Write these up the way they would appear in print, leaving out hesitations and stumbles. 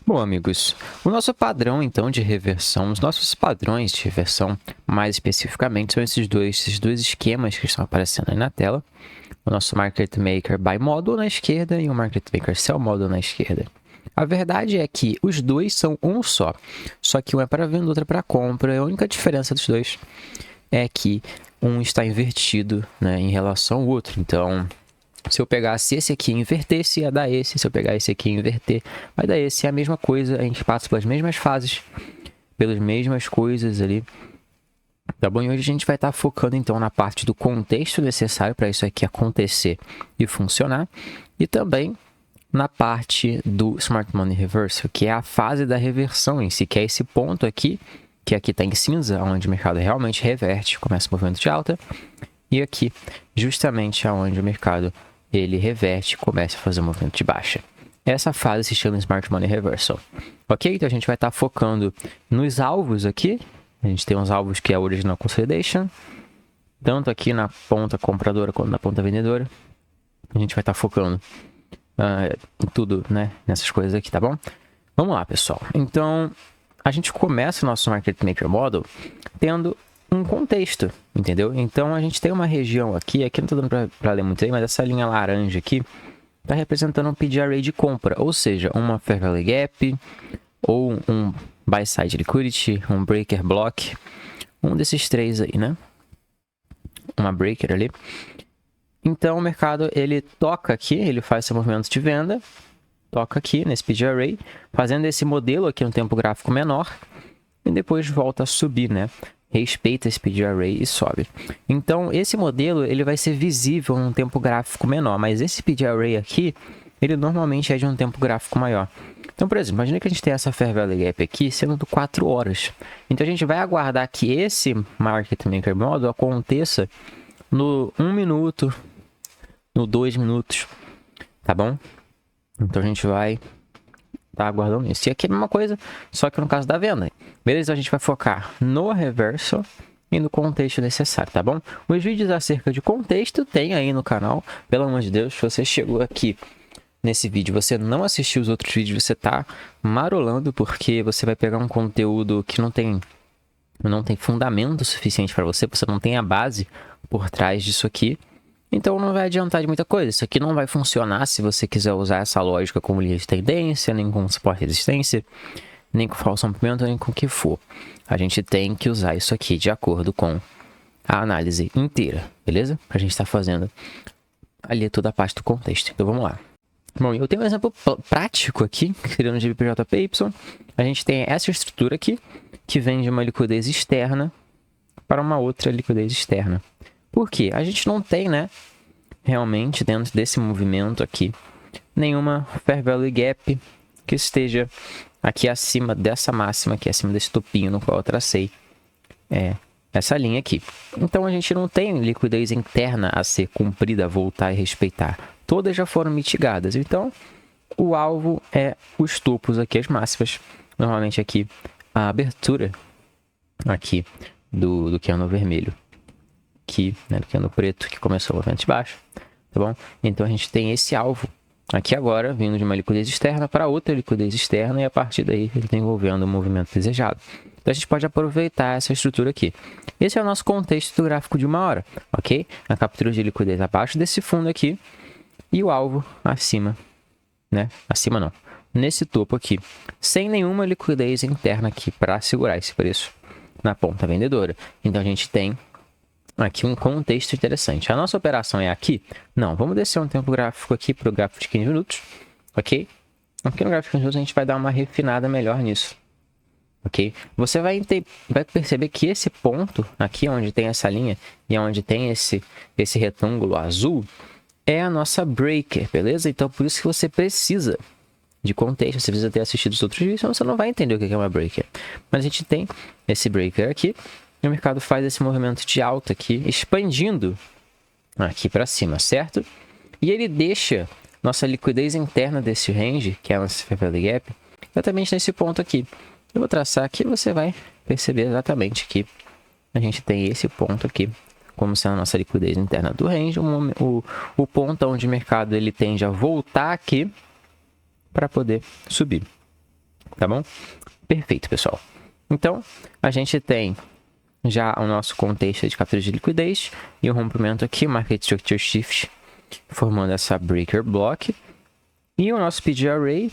Bom, amigos, o nosso padrão, então, de reversão, os nossos padrões de reversão, mais especificamente, são esses dois esquemas que estão aparecendo aí na tela. O nosso Market Maker Buy Model na esquerda e o Market Maker Sell Model na esquerda. A verdade é que os dois são um só que um é para venda, outro é para compra. A única diferença dos dois é que um está invertido, né, em relação ao outro. Então, se eu pegasse esse aqui e invertesse, ia dar esse. Se eu pegar esse aqui e inverter, vai dar esse. É a mesma coisa, a gente passa pelas mesmas fases, pelas mesmas coisas ali. Tá bom? E hoje a gente vai estar focando, então, na parte do contexto necessário para isso aqui acontecer e funcionar. E também na parte do Smart Money Reversal, que é a fase da reversão em si, que é esse ponto aqui, que aqui está em cinza, onde o mercado realmente reverte, começa o movimento de alta. E aqui, justamente aonde o mercado ele reverte e começa a fazer um movimento de baixa. Essa fase se chama Smart Money Reversal. Ok? Então a gente vai estar focando nos alvos aqui. A gente tem uns alvos que é a Original Consolidation, tanto aqui na ponta compradora quanto na ponta vendedora. A gente vai estar focando em tudo, né? Nessas coisas aqui, tá bom? Vamos lá, pessoal. Então, a gente começa o nosso Market Maker Model tendo um contexto, entendeu? Então, a gente tem uma região aqui não estou dando para ler muito aí, mas essa linha laranja aqui está representando um PGRA de compra, ou seja, uma Fair Value Gap, ou um Buy Side Liquidity, um Breaker Block, um desses três aí, né? Uma Breaker ali. Então, o mercado, ele toca aqui, ele faz esse movimento de venda, toca aqui nesse PGRA, fazendo esse modelo aqui no tempo gráfico menor, e depois volta a subir, né? Respeita esse PGRA e sobe. Então, esse modelo ele vai ser visível num tempo gráfico menor, mas esse PGRA aqui, ele normalmente é de um tempo gráfico maior. Então, por exemplo, imagina que a gente tem essa Fair Value Gap aqui sendo de 4 horas. Então, a gente vai aguardar que esse Market Maker Model aconteça no 1 minuto, no 2 minutos, tá bom? Então, a gente vai tá aguardando isso. E aqui é a mesma coisa, só que no caso da venda. Beleza? Então a gente vai focar no reversal e no contexto necessário, tá bom? Os vídeos acerca de contexto tem aí no canal. Pelo amor de Deus, se você chegou aqui nesse vídeo, você não assistiu os outros vídeos, você tá marolando, porque você vai pegar um conteúdo que não tem fundamento suficiente para você, você não tem a base por trás disso aqui. Então não vai adiantar de muita coisa. Isso aqui não vai funcionar se você quiser usar essa lógica como linha de tendência, nem com suporte e resistência, nem com falso rompimento, nem com o que for. A gente tem que usar isso aqui de acordo com a análise inteira, beleza? A gente está fazendo ali toda a parte do contexto. Então vamos lá. Bom, eu tenho um exemplo prático aqui, que seria no GBPJPY. A gente tem essa estrutura aqui, que vem de uma liquidez externa para uma outra liquidez externa. Por quê? A gente não tem, né, realmente dentro desse movimento aqui, nenhuma Fair Value Gap que esteja aqui acima dessa máxima, aqui acima desse topinho no qual eu tracei essa linha aqui. Então, a gente não tem liquidez interna a ser cumprida, voltar e respeitar. Todas já foram mitigadas. Então, o alvo é os topos aqui, as máximas. Normalmente aqui, a abertura aqui do candle vermelho. Aqui, né, do candle preto, que começou o movimento de baixo, tá bom? Então, a gente tem esse alvo aqui agora, vindo de uma liquidez externa para outra liquidez externa, e a partir daí ele está envolvendo o movimento desejado. Então, a gente pode aproveitar essa estrutura aqui. Esse é o nosso contexto do gráfico de 1 hora, ok? A captura de liquidez abaixo desse fundo aqui e o alvo acima, né? Acima não, nesse topo aqui, sem nenhuma liquidez interna aqui para segurar esse preço na ponta vendedora. Então, a gente tem aqui um contexto interessante. A nossa operação é aqui? Não, vamos descer um tempo gráfico aqui para o gráfico de 15 minutos, ok? Aqui no gráfico de 15 minutos a gente vai dar uma refinada melhor nisso, ok? Você vai perceber que esse ponto aqui, onde tem essa linha e onde tem esse retângulo azul, é a nossa breaker, beleza? Então, por isso que você precisa de contexto, você precisa ter assistido os outros vídeos, senão você não vai entender o que é uma breaker. Mas a gente tem esse breaker aqui, e o mercado faz esse movimento de alta aqui, expandindo aqui para cima, certo? E ele deixa nossa liquidez interna desse range, que é a nossa Fair Value Gap, exatamente nesse ponto aqui. Eu vou traçar aqui e você vai perceber exatamente que a gente tem esse ponto aqui, como sendo a nossa liquidez interna do range, o ponto onde o mercado ele tende a voltar aqui para poder subir. tá bom? Perfeito, pessoal. Então, a gente tem já o nosso contexto de captura de liquidez e o rompimento aqui, Market Structure Shift, formando essa Breaker Block. E o nosso PG Array,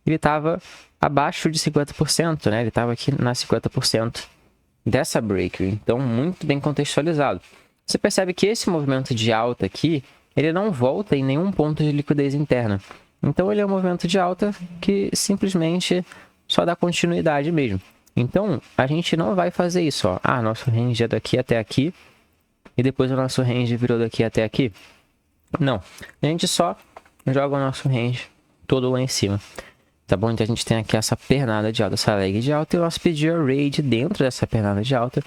ele estava abaixo de 50%, né? Ele estava aqui na 50% dessa Breaker. Então, muito bem contextualizado. Você percebe que esse movimento de alta aqui, ele não volta em nenhum ponto de liquidez interna. Então, ele é um movimento de alta que simplesmente só dá continuidade mesmo. Então, a gente não vai fazer isso, ó. Ah, nosso range é daqui até aqui e depois o nosso range virou daqui até aqui. Não, a gente só joga o nosso range todo lá em cima, tá bom? Então a gente tem aqui essa pernada de alta, essa leg de alta, e o nosso PG Array de dentro dessa pernada de alta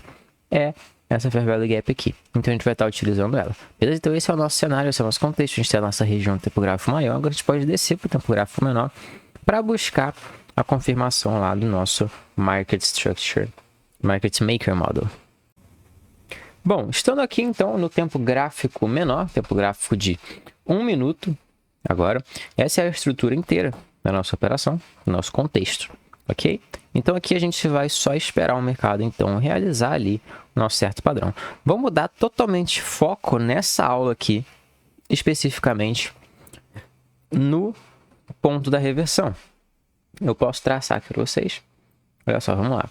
é essa Fair Value Gap aqui. Então a gente vai estar utilizando ela, beleza? Então esse é o nosso cenário, esse é o nosso contexto. A gente tem a nossa região tempo gráfico maior, agora a gente pode descer para o tempo gráfico menor para buscar a confirmação lá do nosso Market Structure, Market Maker Model. Bom, estando aqui então no tempo gráfico menor, tempo gráfico de 1 minuto, agora, essa é a estrutura inteira da nossa operação, do nosso contexto, ok? Então aqui a gente vai só esperar o mercado então realizar ali o nosso certo padrão. Vamos mudar totalmente foco nessa aula aqui, especificamente no ponto da reversão. Eu posso traçar aqui para vocês. Olha só, vamos lá.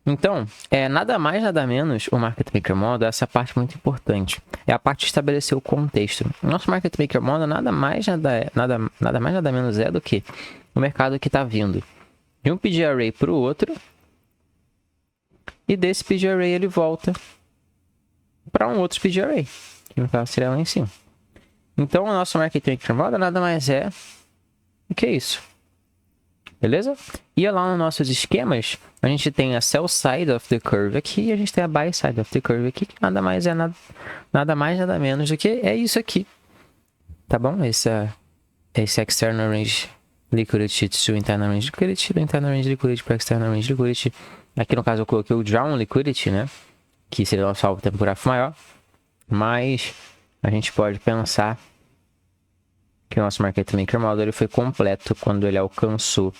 Então, nada mais, nada menos, o Market Maker Model, essa parte muito importante. É a parte de estabelecer o contexto. O nosso Market Maker Model nada mais, nada menos é do que o mercado que está vindo de um PG Array para o outro. E desse PG Array ele volta para um outro PG Array, que no caso seria lá em cima. Então, o nosso Market Maker Model nada mais é do que isso. Beleza? E lá nos nossos esquemas, a gente tem a sell side of the curve aqui e a gente tem a buy side of the curve aqui, que nada mais, nada menos do que é isso aqui. Tá bom? Esse external range liquidity to internal range liquidity, do internal range liquidity para external range liquidity. Aqui no caso eu coloquei o drawn liquidity, né? Que seria o nosso alvo tempo gráfico maior. Mas a gente pode pensar que o nosso Market Maker Model ele foi completo quando ele alcançou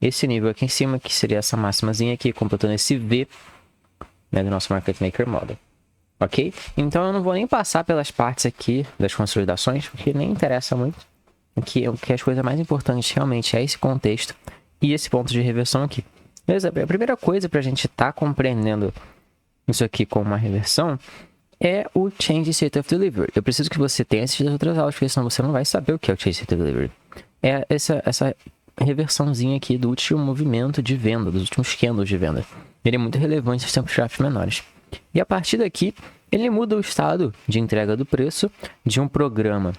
esse nível aqui em cima, que seria essa máximazinha aqui, completando esse V, né, do nosso Market Maker Model. Ok? Então eu não vou nem passar pelas partes aqui das consolidações, porque nem interessa muito. O que as coisas mais importantes realmente é esse contexto e esse ponto de reversão aqui. Beleza? A primeira coisa para a gente estar compreendendo isso aqui como uma reversão é o Change State of Delivery. Eu preciso que você tenha assistido as outras aulas, porque senão você não vai saber o que é o Change State of Delivery. É essa reversãozinha aqui do último movimento de venda, dos últimos candles de venda. Ele é muito relevante nos tempos gráficos menores. E a partir daqui, ele muda o estado de entrega do preço de um programa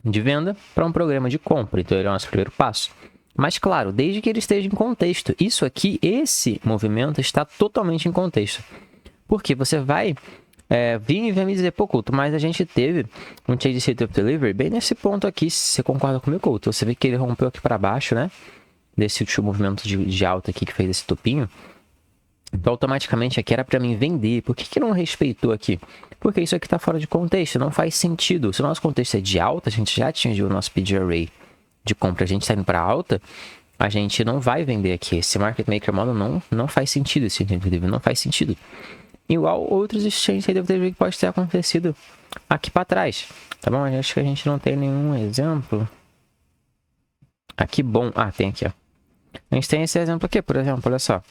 de venda para um programa de compra. Então, ele é o nosso primeiro passo. Mas, claro, desde que ele esteja em contexto. Isso aqui, esse movimento está totalmente em contexto. Porque você vai vir e me dizer, pô, Couto, mas a gente teve um Change State of Delivery bem nesse ponto aqui, se você concorda comigo, Couto. Você vê que ele rompeu aqui para baixo, né? Desse último movimento de alta aqui que fez esse topinho. Então, automaticamente aqui era para mim vender. Por que não respeitou aqui? Porque isso aqui está fora de contexto, não faz sentido. Se o nosso contexto é de alta, a gente já atingiu o nosso PG Array de compra, a gente está indo para alta, a gente não vai vender aqui. Esse Market Maker Model não faz sentido, esse nível não faz sentido. Igual outros exchanges que pode ter acontecido aqui para trás, tá bom? Acho que a gente não tem nenhum exemplo aqui bom. Ah, tem aqui, ó. A gente tem esse exemplo aqui, por exemplo, olha só.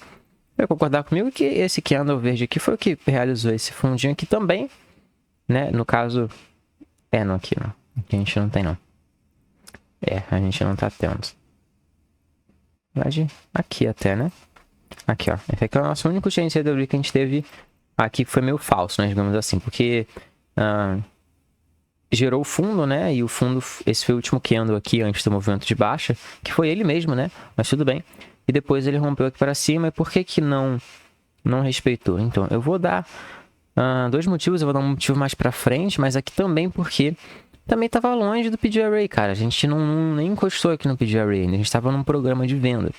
Vai concordar comigo que esse candle verde aqui foi o que realizou esse fundinho aqui também, né? No caso, não aqui não. Aqui a gente não tem não. A gente não tá tendo. Na verdade, aqui até, né? Aqui, ó. Esse aqui é o nosso único change que a gente teve aqui, que foi meio falso, né? Digamos assim, porque gerou o fundo, né? E o fundo, esse foi o último candle aqui antes do movimento de baixa, que foi ele mesmo, né? Mas tudo bem. E depois ele rompeu aqui para cima. E por que não respeitou? Então, eu vou dar dois motivos. Eu vou dar um motivo mais para frente, mas aqui também porque também estava longe do PG Array, cara. A gente nem encostou aqui no PG Array, a gente estava num programa de venda.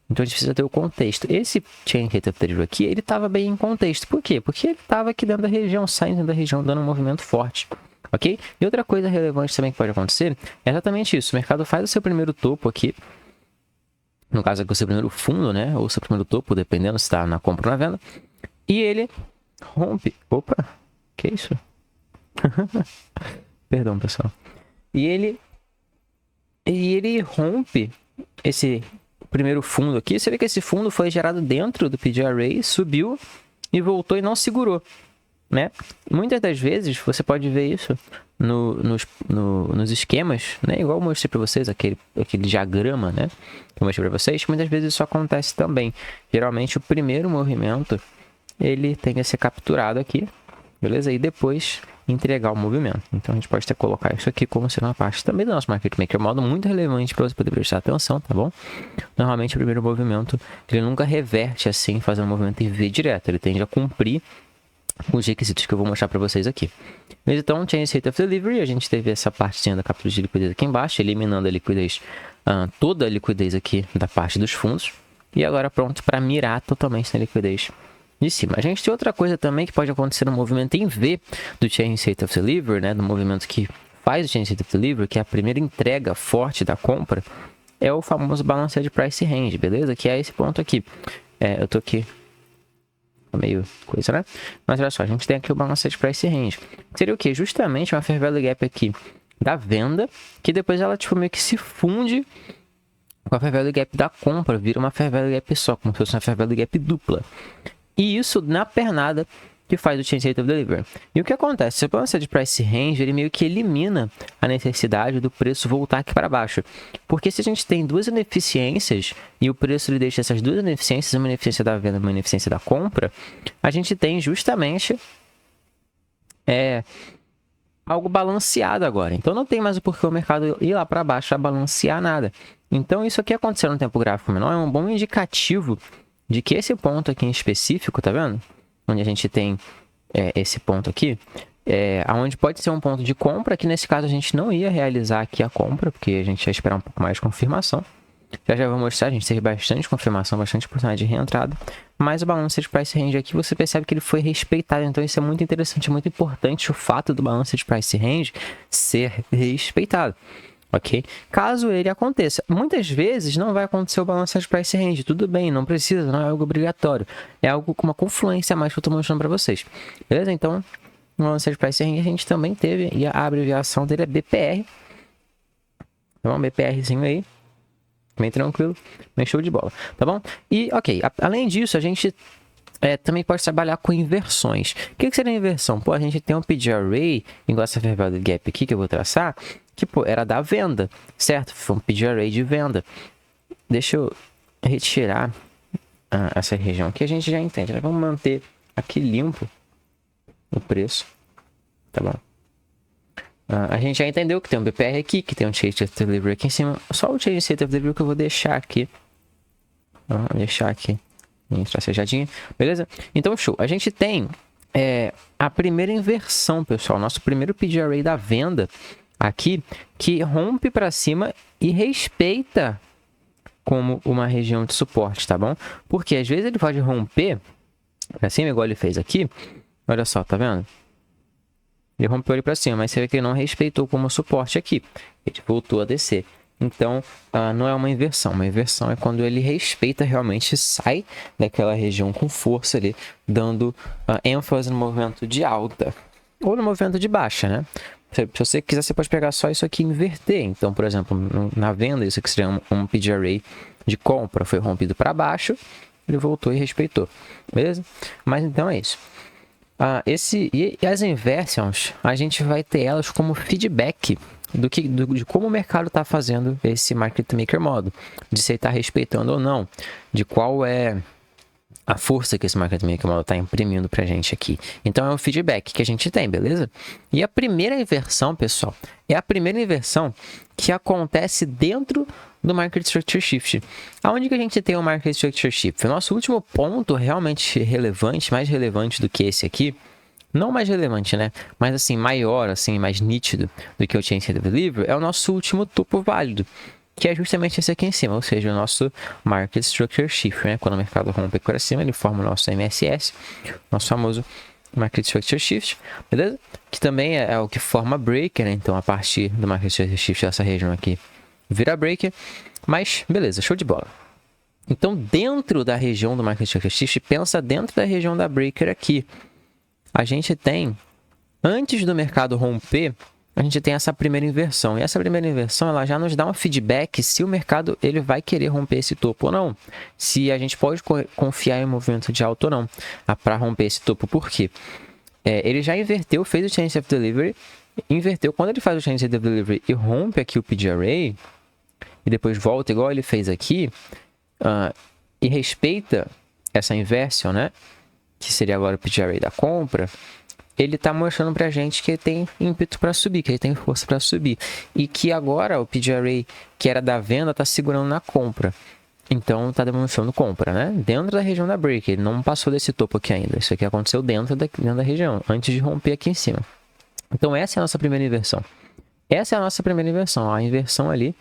Então a gente precisa ter o contexto. Esse Chain Rate of Delivery aqui, ele estava bem em contexto. Por quê? Porque ele estava aqui dentro da região, saindo da região, dando um movimento forte. Ok? E outra coisa relevante também que pode acontecer é exatamente isso. O mercado faz o seu primeiro topo aqui, No caso aqui, o seu primeiro fundo, né? Ou o seu primeiro topo, dependendo se está na compra ou na venda. E ele rompe... Opa! Que isso? Perdão, pessoal. E ele rompe esse primeiro fundo aqui. Você vê que esse fundo foi gerado dentro do PG Array, subiu e voltou e não segurou, né? Muitas das vezes você pode ver isso nos esquemas, né? Igual eu mostrei para vocês, aquele diagrama, né? Que eu mostrei para vocês. Muitas vezes isso acontece também. Geralmente o primeiro movimento ele tem que ser capturado aqui, beleza? E depois entregar o movimento. Então a gente pode até colocar isso aqui como sendo uma parte também do nosso Market Maker Model, muito relevante para você poder prestar atenção, tá bom? Normalmente o primeiro movimento ele nunca reverte assim, fazendo um movimento em V direto, ele tende a cumprir os requisitos que eu vou mostrar para vocês aqui. Mas então, Change State of Delivery, a gente teve essa partezinha da captura de liquidez aqui embaixo, eliminando a liquidez, toda a liquidez aqui da parte dos fundos, e agora pronto para mirar totalmente na liquidez de cima. A gente tem outra coisa também que pode acontecer no movimento em V do Change State of Delivery, né, do movimento que faz o Change State of Delivery, que é a primeira entrega forte da compra, é o famoso Balanced Price Range, beleza? Que é esse ponto aqui. Eu tô aqui meio coisa, né? Mas olha só, a gente tem aqui o Balanced Price Range. Seria o quê? Justamente uma Fair Value Gap aqui da venda, que depois ela tipo meio que se funde com a Fair Value Gap da compra, vira uma Fair Value Gap só, como se fosse uma Fair Value Gap dupla. E isso na pernada que faz o Change State of Delivery. E o que acontece? O Balanced Price Range, ele meio que elimina a necessidade do preço voltar aqui para baixo. Porque se a gente tem duas ineficiências e o preço ele deixa essas duas ineficiências, uma ineficiência da venda e uma ineficiência da compra, a gente tem justamente algo balanceado agora. Então não tem mais o porquê o mercado ir lá para baixo a balancear nada. Então isso aqui acontecendo no tempo gráfico menor é um bom indicativo de que esse ponto aqui em específico, tá vendo? Onde a gente tem esse ponto aqui, onde pode ser um ponto de compra, que nesse caso a gente não ia realizar aqui a compra, porque a gente ia esperar um pouco mais de confirmação. Já vou mostrar, a gente teve bastante confirmação, bastante oportunidade de reentrada, mas o Balanced Price Range aqui você percebe que ele foi respeitado, então isso é muito interessante, é muito importante o fato do Balanced Price Range ser respeitado. Ok? Caso ele aconteça, muitas vezes não vai acontecer o Balanced Price Range, tudo bem, não precisa, não é algo obrigatório, é algo com uma confluência a mais que eu estou mostrando para vocês, beleza? Então, no Balanced Price Range a gente também teve, e a abreviação dele é BPR, tá bom? BPRzinho aí, bem tranquilo, bem show de bola, tá bom? E, ok, além disso, a gente também pode trabalhar com inversões. O que seria inversão? Pô, a gente tem um PG Array, igual essa Fair Value Gap aqui que eu vou traçar, que pô, era da venda, certo? Foi um PG Array de venda. Deixa eu retirar essa região aqui, a gente já entende, né? Vamos manter aqui limpo o preço, tá bom? A gente já entendeu que tem um BPR aqui, que tem um Change State of Delivery aqui em cima. Só o Change State of Delivery que eu vou deixar aqui. Vou deixar aqui. Tracejadinha, beleza? Então, show. A gente tem a primeira inversão, pessoal. Nosso primeiro PG Array da venda aqui, que rompe para cima e respeita como uma região de suporte, tá bom? Porque às vezes ele pode romper para cima, igual ele fez aqui. Olha só, tá vendo? Ele rompeu ele para cima, mas você vê que ele não respeitou como suporte aqui. Ele voltou a descer. Então, não é uma inversão. Uma inversão é quando ele respeita realmente, sai daquela região com força ali, dando ênfase no movimento de alta ou no movimento de baixa, né? Se você quiser, você pode pegar só isso aqui e inverter. Então, por exemplo, na venda, isso aqui seria um PG Array de compra, foi rompido para baixo, ele voltou e respeitou, beleza? Mas então é isso. E as inversions, a gente vai ter elas como feedback de como o mercado está fazendo esse Market Maker Model, de se ele está respeitando ou não, de qual é a força que esse Market Maker Model está imprimindo para a gente aqui. Então, é um feedback que a gente tem, beleza? E a primeira inversão, pessoal, é a primeira inversão que acontece dentro do Market Structure Shift. Aonde que a gente tem o Market Structure Shift? O nosso último ponto realmente relevante, mais relevante do que esse aqui, não mais relevante, né? Mas assim, maior, assim, mais nítido do que o Change State of Delivery, é o nosso último topo válido, que é justamente esse aqui em cima, ou seja, o nosso Market Structure Shift, né? Quando o mercado rompe para cima, ele forma o nosso MSS, nosso famoso Market Structure Shift, beleza? Que também é o que forma breaker, né? Então, a partir do Market Structure Shift, essa região aqui vira breaker, mas beleza, show de bola. Então, dentro da região do Market Structure Shift, pensa dentro da região da Breaker aqui. A gente tem, antes do mercado romper, a gente tem essa primeira inversão. E essa primeira inversão, ela já nos dá um feedback se o mercado ele vai querer romper esse topo ou não. Se a gente pode confiar em movimento de alta ou não para romper esse topo. Por quê? Ele já inverteu, fez o Chance of Delivery, inverteu. Quando ele faz o Chance of Delivery e rompe aqui o PD Array, e depois volta igual ele fez aqui, e respeita essa inversão, né? Que seria agora o PD Array da compra, ele está mostrando para a gente que ele tem ímpeto para subir, que ele tem força para subir. E que agora o PD Array, que era da venda, está segurando na compra. Então, está demonstrando compra, né? Dentro da região da break. Ele não passou desse topo aqui ainda. Isso aqui aconteceu dentro da região, antes de romper aqui em cima. Então, essa é a nossa primeira inversão. Essa é a nossa primeira inversão. A inversão ali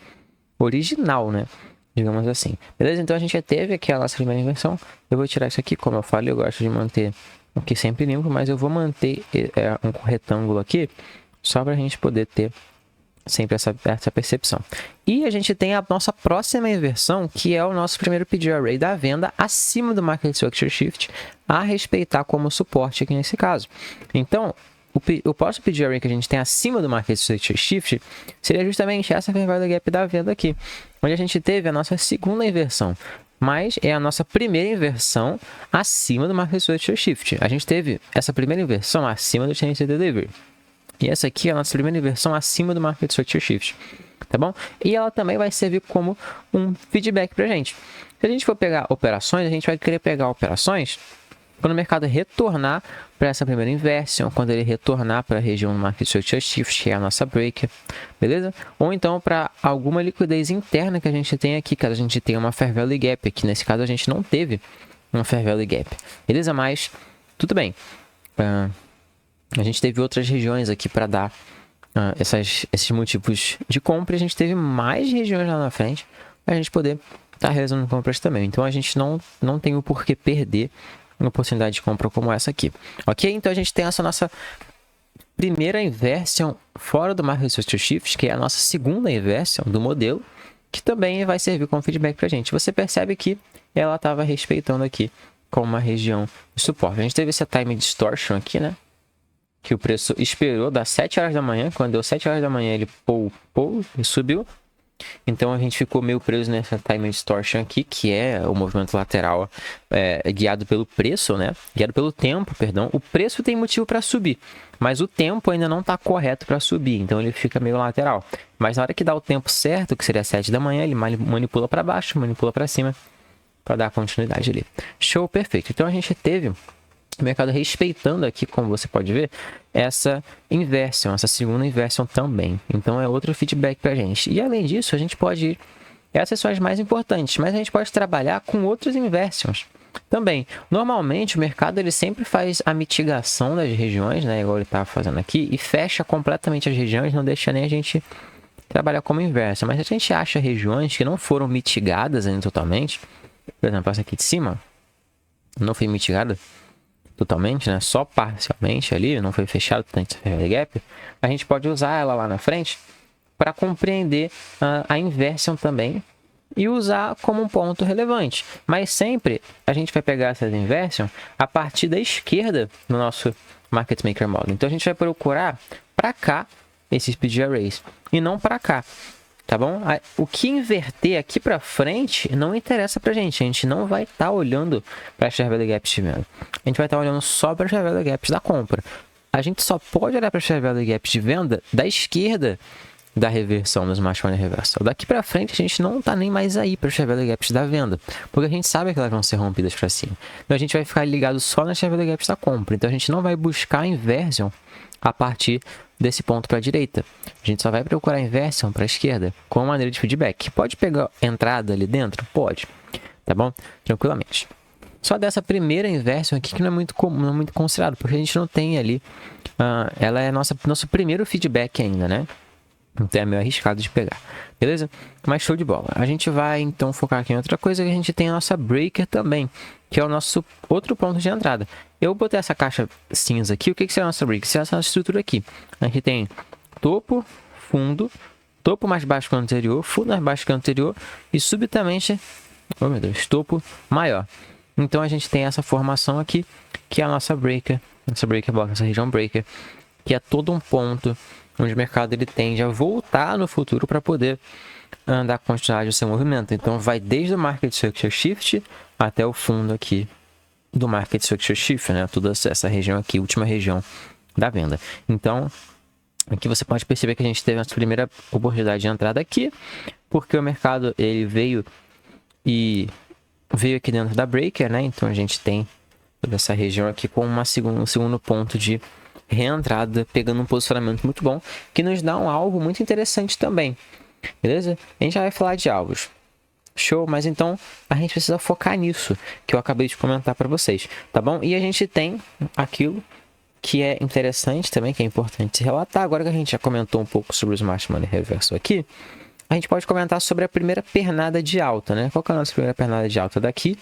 original, né? Digamos assim. Beleza? Então, a gente já teve aqui a nossa primeira inversão. Eu vou tirar isso aqui. Como eu falei, eu gosto de manter aqui sempre limpo, mas eu vou manter um retângulo aqui só para a gente poder ter sempre essa percepção. E a gente tem a nossa próxima inversão, que é o nosso primeiro PD Array da venda acima do Market Structure Shift, a respeitar como suporte aqui nesse caso. Então, o próximo PD Array que a gente tem acima do Market Structure Shift seria justamente essa Fair Value Gap da venda aqui, onde a gente teve a nossa segunda inversão, mas é a nossa primeira inversão acima do Market Structure Shift. A gente teve essa primeira inversão acima do Chance of Delivery. E essa aqui é a nossa primeira inversão acima do Market Structure Shift, tá bom? E ela também vai servir como um feedback para a gente. Se a gente for pegar operações, a gente vai querer pegar operações quando o mercado retornar para essa primeira inversão, quando ele retornar para a região do Market Structure Shift, que é a nossa breaker, beleza? Ou então para alguma liquidez interna que a gente tem aqui, caso a gente tenha uma Fair Value Gap. Aqui nesse caso a gente não teve uma Fair Value Gap, beleza? Mas tudo bem. A gente teve outras regiões aqui para dar esses motivos de compra. A gente teve mais regiões lá na frente para a gente poder estar realizando compras também. Então, a gente não tem o porquê perder uma oportunidade de compra como essa aqui. Ok? Então, a gente tem essa nossa primeira inversão fora do Market Structure Shift, que é a nossa segunda inversão do modelo, que também vai servir como feedback para a gente. Você percebe que ela estava respeitando aqui como uma região de suporte. A gente teve essa time distortion aqui, né? Que o preço esperou das 7 horas da manhã. Quando deu 7 horas da manhã, ele e subiu. Então, a gente ficou meio preso nessa time distortion aqui, que é o movimento lateral guiado pelo preço, né? Guiado pelo tempo, perdão. O preço tem motivo para subir, mas o tempo ainda não está correto para subir. Então, ele fica meio lateral. Mas na hora que dá o tempo certo, que seria 7 da manhã, ele manipula para baixo, manipula para cima, para dar continuidade ali. Show, perfeito. Então, a gente teve o mercado respeitando aqui, como você pode ver, essa inversão, essa segunda inversão também. Então, é outro feedback para a gente. E, além disso, a gente pode ir... Essas são as mais importantes, mas a gente pode trabalhar com outras inversões também. Normalmente, o mercado ele sempre faz a mitigação das regiões, né, igual ele estava fazendo aqui, e fecha completamente as regiões, não deixa nem a gente trabalhar como inversão. Mas a gente acha regiões que não foram mitigadas ainda totalmente, por exemplo, essa aqui de cima, não foi mitigada totalmente, né? Só parcialmente ali, não foi fechado tanto esse gap, a gente pode usar ela lá na frente para compreender a inversão também e usar como um ponto relevante. Mas sempre a gente vai pegar essa inversão a partir da esquerda no nosso Market Maker Model. Então a gente vai procurar para cá esses PD Arrays e não para cá. Tá bom? O que inverter aqui para frente não interessa para a gente não vai estar olhando para as Fair Value Gaps de venda. A gente vai estar olhando só para as Fair Value Gaps da compra. A gente só pode olhar para as Fair Value Gaps de venda da esquerda da reversão, do Smart Money Reversal. Daqui para frente a gente não está nem mais aí para as Fair Value Gaps da venda, porque a gente sabe que elas vão ser rompidas para cima. Então a gente vai ficar ligado só nas Fair Value Gaps da compra. Então a gente não vai buscar a inversão a partir desse ponto para a direita. A gente só vai procurar a inversão para a esquerda com maneira de feedback. Pode pegar entrada ali dentro? Pode. Tá bom? Tranquilamente. Só dessa primeira inversão aqui que não é muito comum, não é muito considerado, porque a gente não tem ali... ela é nosso primeiro feedback ainda, né? Então é meio arriscado de pegar. Beleza? Mas show de bola. A gente vai então focar aqui em outra coisa, que a gente tem a nossa breaker também, que é o nosso outro ponto de entrada. Eu botei essa caixa cinza aqui. O que será a nossa breaker? Será essa nossa estrutura aqui. A gente tem topo, fundo, topo mais baixo que o anterior, fundo mais baixo que o anterior e subitamente oh meu Deus, topo maior. Então a gente tem essa formação aqui, que é a nossa breaker box, essa região breaker, que é todo um ponto onde o mercado ele tende a voltar no futuro para poder dar continuidade ao seu movimento. Então vai desde o Market Structure Shift até o fundo aqui do Market Structure Shift, né? Toda essa região aqui, última região da venda. Então, aqui você pode perceber que a gente teve a primeira oportunidade de entrada aqui, porque o mercado ele veio aqui dentro da breaker, né? Então a gente tem toda essa região aqui com um segundo ponto de reentrada, pegando um posicionamento muito bom, que nos dá um alvo muito interessante também, beleza? A gente já vai falar de alvos. Show, mas então a gente precisa focar nisso que eu acabei de comentar para vocês, tá bom? E a gente tem aquilo que é interessante também, que é importante se relatar. Agora que a gente já comentou um pouco sobre o Smart Money Reverso aqui, a gente pode comentar sobre a primeira pernada de alta, né? Qual que é a nossa primeira pernada de alta? Daqui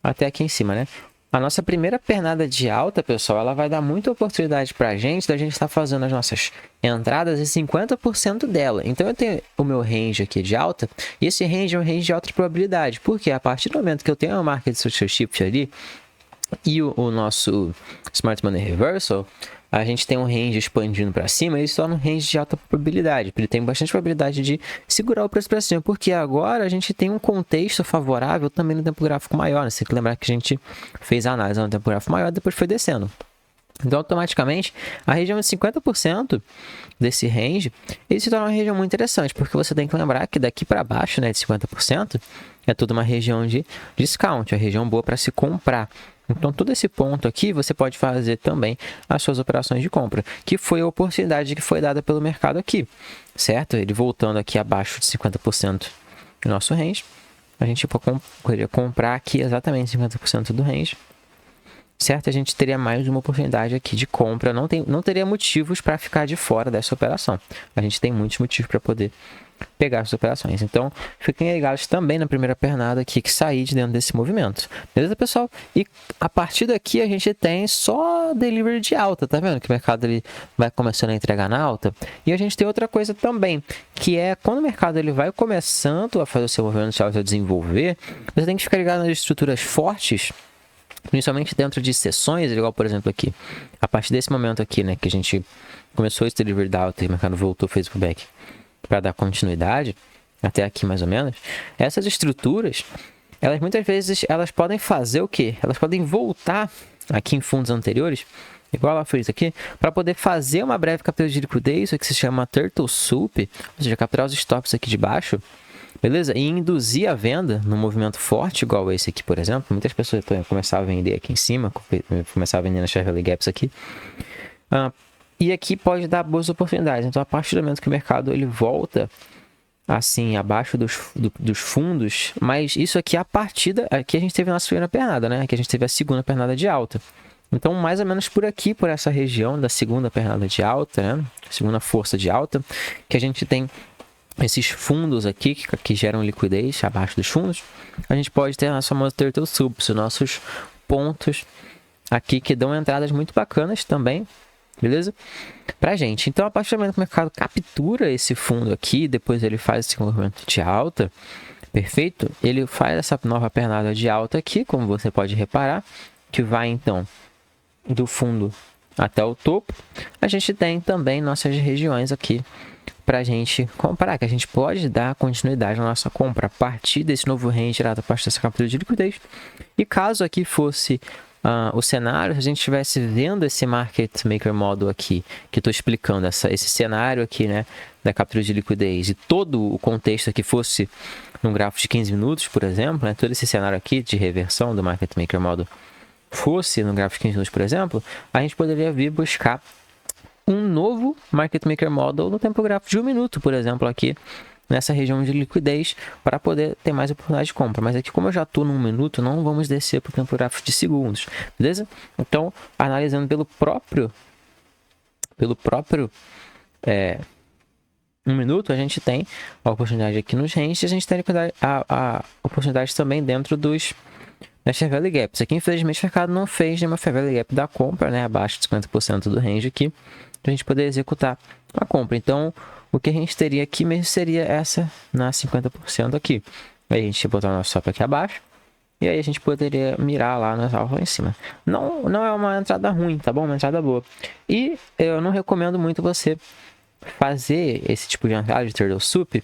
até aqui em cima, né? A nossa primeira pernada de alta, pessoal, ela vai dar muita oportunidade para a gente da gente estar fazendo as nossas entradas em 50% dela. Então, eu tenho o meu range aqui de alta, e esse range é um range de alta probabilidade, porque a partir do momento que eu tenho a Market Structure Shift ali, e o nosso Smart Money Reversal, a gente tem um range expandindo para cima, e isso torna um range de alta probabilidade. Ele tem bastante probabilidade de segurar o preço para cima, porque agora a gente tem um contexto favorável também no tempo gráfico maior, né? Você tem que lembrar que a gente fez a análise no tempo gráfico maior, depois foi descendo. Então, automaticamente, a região de 50% desse range, ele se torna uma região muito interessante, porque você tem que lembrar que daqui para baixo, né, de 50%, é toda uma região de discount, a região boa para se comprar. Então, todo esse ponto aqui, você pode fazer também as suas operações de compra, que foi a oportunidade que foi dada pelo mercado aqui, certo? Ele voltando aqui abaixo de 50% do nosso range, a gente poderia comprar aqui exatamente 50% do range, certo? A gente teria mais uma oportunidade aqui de compra, não teria motivos para ficar de fora dessa operação. A gente tem muitos motivos para poder pegar as operações. Então, fiquem ligados também na primeira pernada aqui que sair de dentro desse movimento. Beleza, pessoal? E a partir daqui a gente tem só delivery de alta, tá vendo? Que o mercado ele vai começando a entregar na alta. E a gente tem outra coisa também, que é quando o mercado ele vai começando a fazer o seu movimento de alta, a desenvolver, você tem que ficar ligado nas estruturas fortes, principalmente dentro de sessões, igual por exemplo aqui. A partir desse momento aqui, né, que a gente começou esse delivery da alta e o mercado voltou, fez o pullback para dar continuidade, até aqui mais ou menos, essas estruturas, elas muitas vezes, elas podem fazer o quê? Elas podem voltar aqui em fundos anteriores, igual ela fez aqui, para poder fazer uma breve captura de liquidez, o que se chama Turtle Soup, ou seja, capturar os estoques aqui de baixo, beleza? E induzir a venda num movimento forte, igual esse aqui, por exemplo. Muitas pessoas começaram a vender aqui em cima, começaram a vender nas Fair Value Gaps aqui. E aqui pode dar boas oportunidades. Então, a partir do momento que o mercado ele volta assim, abaixo dos fundos, mas isso aqui, aqui a gente teve a nossa primeira pernada, né? Aqui a gente teve a segunda pernada de alta. Então, mais ou menos por aqui, por essa região da segunda pernada de alta, né? Segunda força de alta, que a gente tem esses fundos aqui que geram liquidez abaixo dos fundos, a gente pode ter a nossa famosa Turtle Soup, os nossos pontos aqui que dão entradas muito bacanas também, beleza? Pra gente. Então, a partir do momento que o mercado captura esse fundo aqui, depois ele faz esse movimento de alta, perfeito? Ele faz essa nova pernada de alta aqui, como você pode reparar, que vai então do fundo até o topo. A gente tem também nossas regiões aqui para a gente comparar, que a gente pode dar continuidade na nossa compra a partir desse novo range gerado a partir dessa captura de liquidez. E caso aqui fosse o cenário, se a gente estivesse vendo esse Market Maker Model aqui, que estou explicando, esse cenário aqui, né, da captura de liquidez, e todo o contexto aqui fosse num gráfico de 15 minutos, por exemplo, né, todo esse cenário aqui de reversão do Market Maker Model fosse no gráfico de 15 minutos, por exemplo, a gente poderia vir buscar um novo Market Maker Model no tempo gráfico de 1 minuto, por exemplo, aqui nessa região de liquidez, para poder ter mais oportunidade de compra. Mas aqui, como eu já estou no 1 minuto, não vamos descer para o tempo gráfico de segundos, beleza? Então, analisando pelo próprio 1 minuto, a gente tem a oportunidade aqui nos ranges, a gente tem a oportunidade também dentro das Fair Value Gaps. Aqui, infelizmente, o mercado não fez nenhuma Fair Value Gap da compra, né, abaixo de 50% do range aqui, para a gente poder executar a compra. Então, o que a gente teria aqui mesmo seria essa na 50% aqui. Aí a gente botar o nosso stop aqui abaixo. E aí a gente poderia mirar lá nas alvos lá em cima. Não é uma entrada ruim, tá bom? Uma entrada boa. E eu não recomendo muito você fazer esse tipo de entrada de turtle soup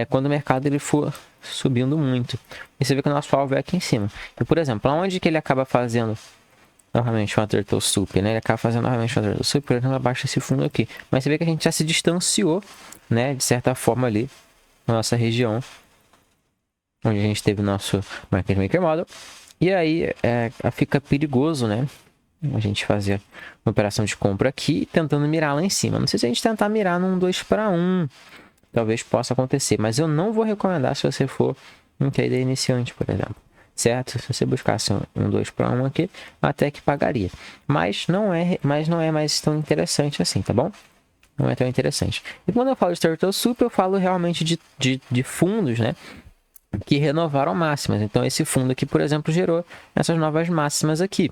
quando o mercado ele for subindo muito. E você vê que o nosso alvo é aqui em cima. E, por exemplo, onde que ele acaba fazendo novamente uma turtle soup, né? Ele acaba fazendo novamente uma turtle soup, por exemplo, abaixo desse fundo aqui. Mas você vê que a gente já se distanciou, né? De certa forma ali, na nossa região, onde a gente teve o nosso Market Maker Model. E aí fica perigoso, né? A gente fazer uma operação de compra aqui, tentando mirar lá em cima. Não sei se a gente tentar mirar num 2 para 1, talvez possa acontecer. Mas eu não vou recomendar se você for um trader iniciante, por exemplo. Certo? Se você buscasse um 2 para 1 aqui, até que pagaria. Mas não é mais tão interessante assim, tá bom? Não é tão interessante. E quando eu falo de Turtle Soup, eu falo realmente de fundos, né? Que renovaram máximas. Então, esse fundo aqui, por exemplo, gerou essas novas máximas aqui.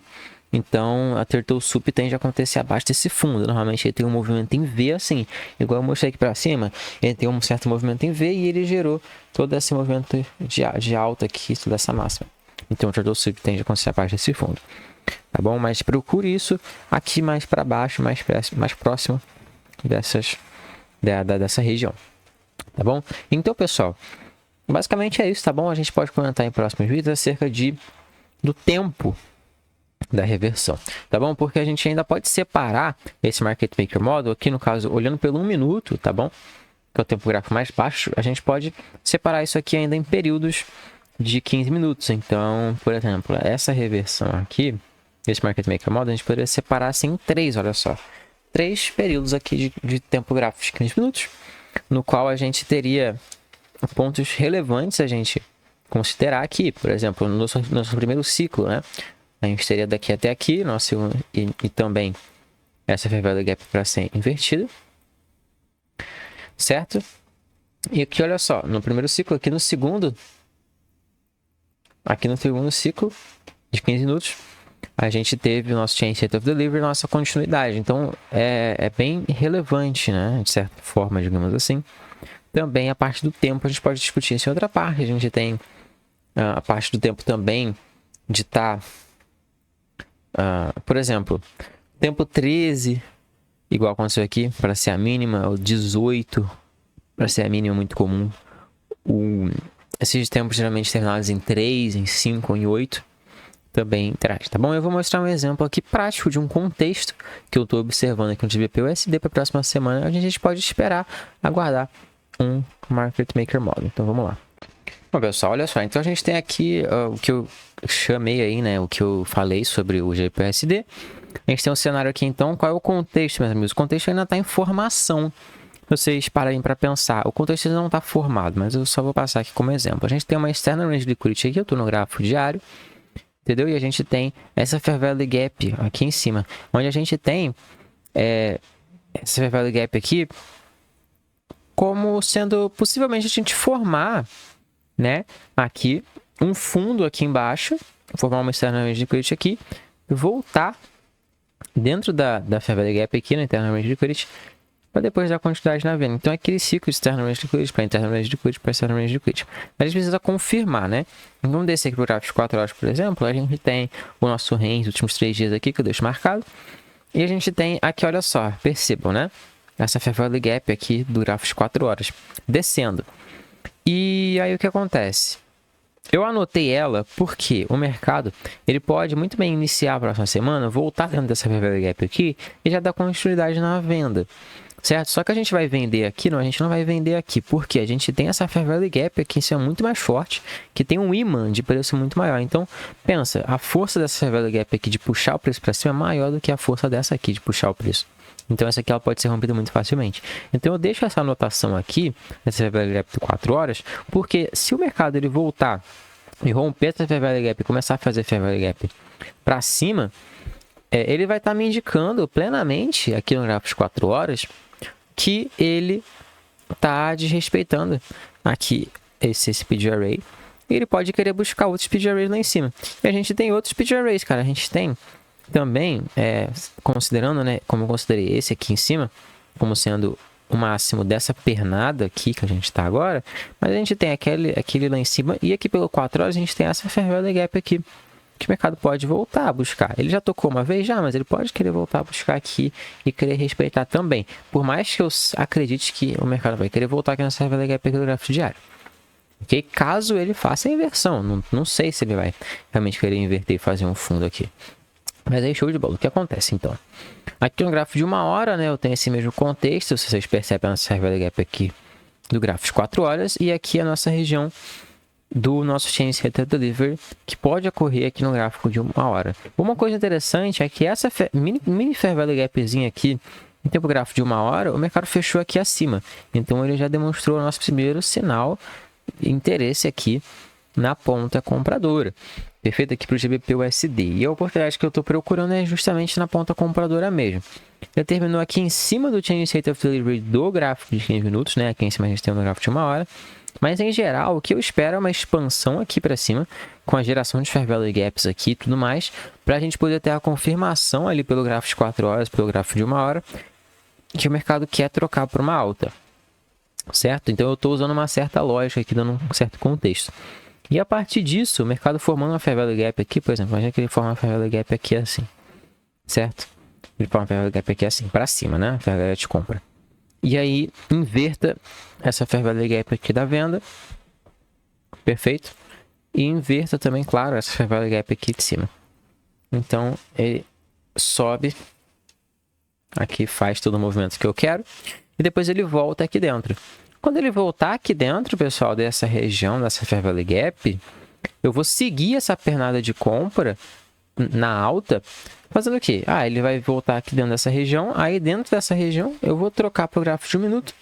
Então, a Turtle Soup tende a acontecer abaixo desse fundo. Normalmente, ele tem um movimento em V assim. Igual eu mostrei aqui para cima, ele tem um certo movimento em V e ele gerou todo esse movimento de alta aqui, toda essa máxima. Então, o Turtle Soup tende a acontecer abaixo desse fundo. Tá bom? Mas procure isso aqui mais para baixo, mais próximo dessa região. Tá bom? Então, pessoal, basicamente é isso, tá bom? A gente pode comentar em próximos vídeos acerca do tempo da reversão, tá bom? Porque a gente ainda pode separar esse Market Maker Model, aqui no caso, olhando pelo 1 minuto, tá bom? Que é o tempo gráfico mais baixo, a gente pode separar isso aqui ainda em períodos de 15 minutos. Então, por exemplo, essa reversão aqui, esse Market Maker Model, a gente poderia separar assim em 3, olha só. 3 períodos aqui de tempo gráfico de 15 minutos, no qual a gente teria pontos relevantes a gente considerar aqui. Por exemplo, no nosso primeiro ciclo, né? A gente teria daqui até aqui, e também essa fair value gap para ser invertida, certo? E aqui, olha só, no primeiro ciclo, aqui no segundo ciclo de 15 minutos, a gente teve o nosso Chain State of Delivery, nossa continuidade. Então, é bem relevante, né? De certa forma, digamos assim. Também a parte do tempo, a gente pode discutir isso em outra parte. A gente tem a parte do tempo também de estar... por exemplo, tempo 13, igual aconteceu aqui, para ser a mínima, ou 18, para ser a mínima, muito comum. Esses tempos geralmente terminados em 3, em 5 ou em 8, também traz, tá bom? Eu vou mostrar um exemplo aqui prático de um contexto que eu estou observando aqui no GBP/USD para a próxima semana. A gente pode esperar, aguardar um Market Maker Model. Então, vamos lá. Bom, pessoal, olha só. Então, a gente tem aqui o que eu chamei aí, né? O que eu falei sobre o GBP/USD. A gente tem um cenário aqui, então. Qual é o contexto, meus amigos? O contexto ainda está em formação. Vocês parem para pensar. O contexto ainda não está formado, mas eu só vou passar aqui como exemplo. A gente tem uma External Range Liquidity aqui. Eu estou no gráfico diário. Entendeu? E a gente tem essa Fair Value Gap aqui em cima. Onde a gente tem essa Fair Value Gap aqui como sendo possivelmente a gente formar, né, aqui um fundo aqui embaixo, formar uma External Range Liquidity aqui, voltar dentro da Fair Value Gap aqui na Internal Range Liquidity, para depois dar quantidade na venda. Então, é aquele ciclo de External Range Liquidity para Internal Range Liquidity para External Range Liquidity. A gente precisa confirmar, né? Vamos descer aqui para o gráfico de 4 horas, por exemplo. A gente tem o nosso range dos últimos 3 dias aqui, que eu deixo marcado. E a gente tem aqui, olha só, percebam, né? Essa Fair Value Gap aqui do gráfico de 4 horas, descendo. E aí, o que acontece? Eu anotei ela porque o mercado ele pode muito bem iniciar a próxima semana, voltar dentro dessa Fair Value Gap aqui e já dar continuidade na venda. Certo? Só que a gente vai vender aqui, não, a gente não vai vender aqui, porque a gente tem essa Fair Value Gap aqui, isso é muito mais forte, que tem um imã de preço muito maior. Então, pensa, a força dessa Fair Value Gap aqui de puxar o preço para cima é maior do que a força dessa aqui de puxar o preço. Então, essa aqui ela pode ser rompida muito facilmente. Então, eu deixo essa anotação aqui, essa Fair Value Gap de 4 horas, porque se o mercado ele voltar e romper essa Fair Value Gap e começar a fazer Fair Value Gap para cima, ele vai estar me indicando plenamente aqui no gráfico de 4 horas que ele está desrespeitando aqui esse speed array. E ele pode querer buscar outros speed arrays lá em cima. E a gente tem outros speed arrays, cara. A gente tem também, considerando, né, como eu considerei esse aqui em cima, como sendo o máximo dessa pernada aqui que a gente está agora, mas a gente tem aquele lá em cima, e aqui pelo 4 horas a gente tem essa Fair Value Gap aqui, que o mercado pode voltar a buscar. Ele já tocou uma vez já, mas ele pode querer voltar a buscar aqui e querer respeitar também. Por mais que eu acredite que o mercado vai querer voltar aqui nessa Fair Value Gap aqui do gráfico diário. Ok? Caso ele faça a inversão, não sei se ele vai realmente querer inverter e fazer um fundo aqui. Mas aí show de bola. O que acontece então? Aqui no gráfico de 1 hora, né, eu tenho esse mesmo contexto, se vocês percebem a nossa Fair Value Gap aqui do gráfico de 4 horas, e aqui a nossa região do nosso Change Rate Delivery, que pode ocorrer aqui no gráfico de 1 hora. Uma coisa interessante é que essa mini Fair Value Gapzinha aqui, em tempo gráfico de 1 hora, o mercado fechou aqui acima. Então ele já demonstrou o nosso primeiro sinal de interesse aqui na ponta compradora. Perfeito? Aqui para o GBP/USD. E a oportunidade que eu estou procurando é justamente na ponta compradora mesmo. Já terminou aqui em cima do Change Rate of Delivery do gráfico de 15 minutos, né? Aqui em cima a gente tem um gráfico de 1 hora. Mas em geral, o que eu espero é uma expansão aqui para cima, com a geração de Fair Value Gaps aqui e tudo mais, para a gente poder ter a confirmação ali pelo gráfico de 4 horas, pelo gráfico de 1 hora, que o mercado quer trocar por uma alta. Certo? Então eu estou usando uma certa lógica aqui, dando um certo contexto. E a partir disso, o mercado formando uma Fair Value Gap aqui, por exemplo, imagina que ele forma uma Fair Value Gap aqui assim, certo? Ele forma uma Fair Value Gap aqui assim, para cima, né? Fair Value de compra. E aí, inverta essa Fair Value Gap aqui da venda, perfeito? E inverta também, claro, essa Fair Value Gap aqui de cima. Então, ele sobe, aqui faz todo o movimento que eu quero, e depois ele volta aqui dentro. Quando ele voltar aqui dentro, pessoal, dessa região, dessa Fair Value Gap, eu vou seguir essa pernada de compra na alta, fazendo o quê? Ele vai voltar aqui dentro dessa região, aí dentro dessa região eu vou trocar para o gráfico de 1 minuto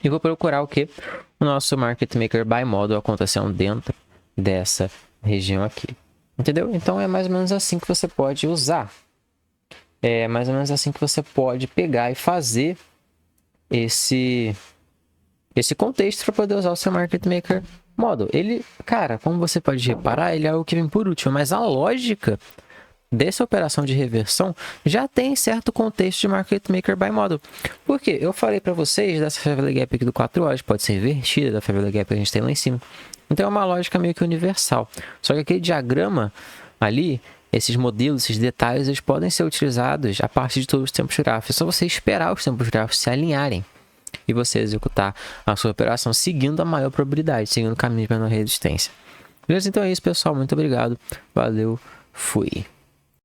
e vou procurar o quê? O nosso Market Maker Buy Model acontecendo dentro dessa região aqui. Entendeu? Então é mais ou menos assim que você pode usar. É mais ou menos assim que você pode pegar e fazer esse contexto para poder usar o seu Market Maker Model. Ele, cara, como você pode reparar, ele é algo que vem por último, mas a lógica dessa operação de reversão já tem certo contexto de Market Maker Buy Model. Por quê? Eu falei para vocês dessa Fair Value Gap aqui do 4 horas, pode ser invertida da Fair Value Gap que a gente tem lá em cima. Então é uma lógica meio que universal. Só que aquele diagrama ali, esses modelos, esses detalhes, eles podem ser utilizados a partir de todos os tempos gráficos. É só você esperar os tempos gráficos se alinharem e você executar a sua operação seguindo a maior probabilidade, seguindo o caminho de menor resistência. Beleza? Então é isso, pessoal. Muito obrigado. Valeu. Fui.